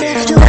drift away.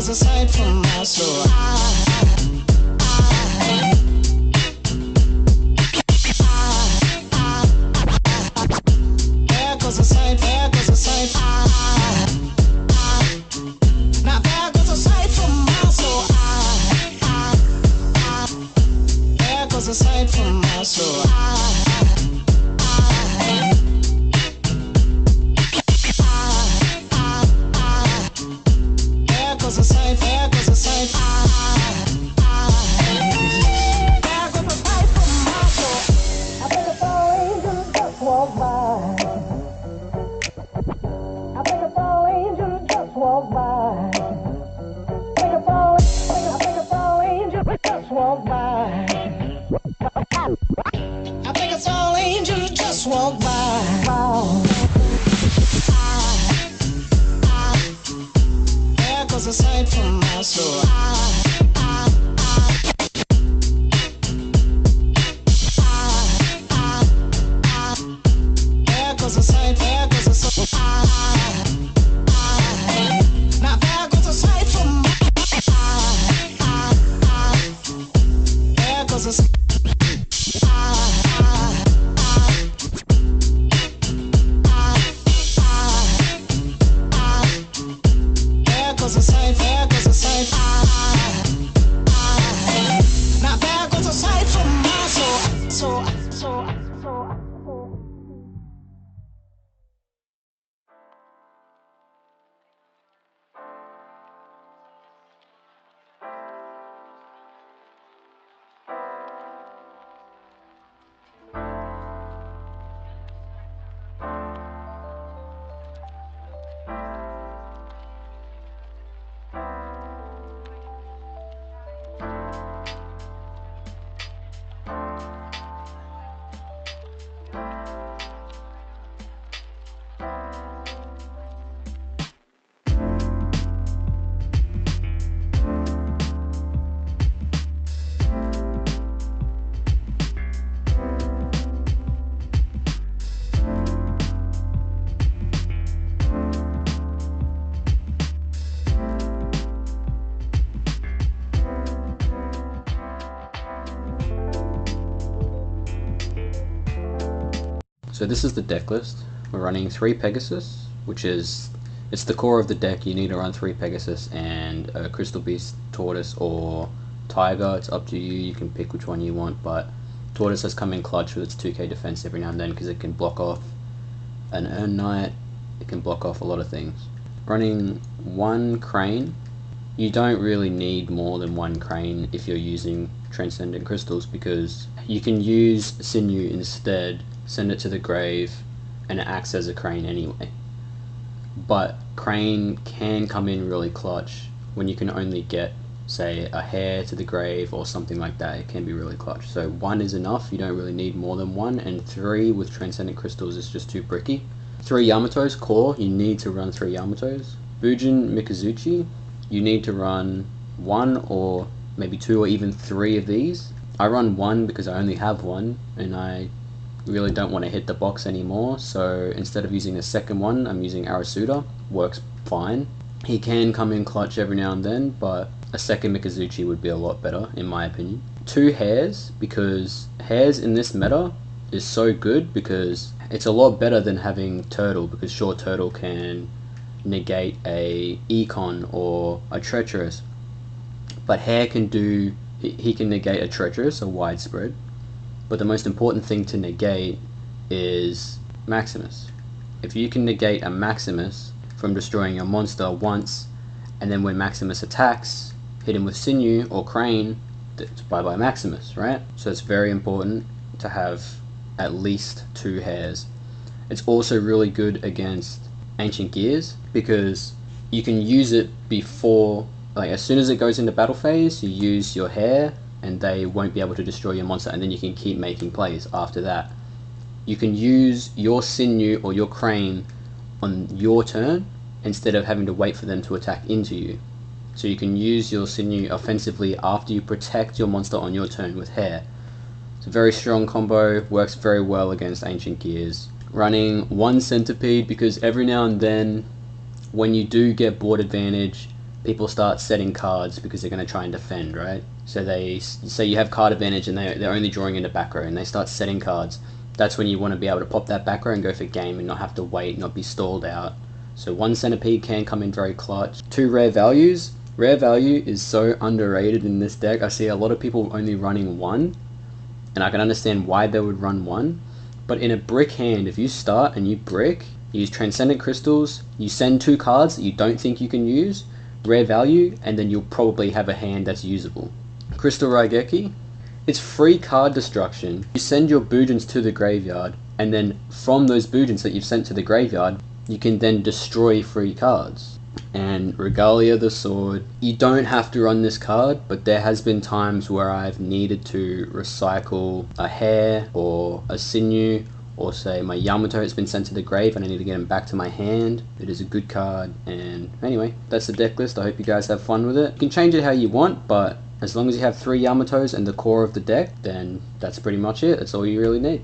was a sight from my soul. There goes a sight, there goes a sight. Now there goes a sight from my soul. There goes a sight from my soul. There goes a sight, there goes a sight. There goes a sight from my soul. I think it's all angels just walk by. I think it's all angels just walk by. I think it's all angels just walk by. I think it's all angels just walk by. sight for my soul. There goes a sight, there goes a soul. Now there goes a sight for my there goes a sight. So this is the deck list. We're running 3 Pegasus, which is, it's the core of the deck. You need to run 3 Pegasus and a Crystal Beast, Tortoise, or Tiger. It's up to you, you can pick which one you want, but Tortoise has come in clutch with its 2k defense every now and then because it can block off an Earn Knight, it can block off a lot of things. Running 1 Crane. You don't really need more than 1 Crane if you're using Transcendent Crystals, because you can use Sinew instead, send it to the grave, and it acts as a Crane anyway. But Crane can come in really clutch when you can only get, say, a hare to the grave or something like that. It can be really clutch. So 1 is enough, you don't really need more than 1, and 3 with Transcendent Crystals is just too bricky. 3 Yamatos core, you need to run 3 Yamatos. Bujin Mikazuchi, you need to run 1 or maybe 2 or even 3 of these. I run 1 because I only have 1 and I really don't want to hit the box anymore, so instead of using a second one, I'm using Arasuda. Works fine. He can come in clutch every now and then, but a second Mikazuchi would be a lot better in my opinion. 2 hares, because hares in this meta is so good because it's a lot better than having Turtle, because sure, Turtle can negate a Econ or a Treacherous, but Hare can do, he can negate a Treacherous, a Widespread, but the most important thing to negate is Maximus. If you can negate a Maximus from destroying your monster once, and then when Maximus attacks, hit him with Sinew or Crane, it's bye bye Maximus, right? So it's very important to have at least 2 hares. It's also really good against Ancient Gears because you can use it before, like as soon as it goes into battle phase, you use your hare and they won't be able to destroy your monster, and then you can keep making plays after that. You can use your Sinew or your Crane on your turn instead of having to wait for them to attack into you. So you can use your Sinew offensively after you protect your monster on your turn with Hare. It's a very strong combo, works very well against Ancient Gears. Running 1 Centipede because every now and then when you do get board advantage, people start setting cards because they're going to try and defend, right? So they say you have card advantage and they're only drawing into back row and they start setting cards. That's when you want to be able to pop that back row and go for game and not have to wait, not be stalled out. So 1 Centipede can come in very clutch. 2 Rare Values. Rare Value is so underrated in this deck. I see a lot of people only running 1, and I can understand why they would run 1. But in a brick hand, if you start and you brick, you use Transcendent Crystals, you send 2 cards that you don't think you can use, Rare Value, and then you'll probably have a hand that's usable. Crystal Raigeki, it's free card destruction. You send your Bujins to the graveyard, and then from those Bujins that you've sent to the graveyard, you can then destroy free cards. And Regalia the Sword, you don't have to run this card, but there has been times where I've needed to recycle a hare or a Sinew or say my Yamato has been sent to the grave and I need to get him back to my hand, it is a good card. And anyway, that's the deck list. I hope you guys have fun with it. You can change it how you want, but as long as you have 3 Yamatos and the core of the deck, then that's pretty much it. That's all you really need.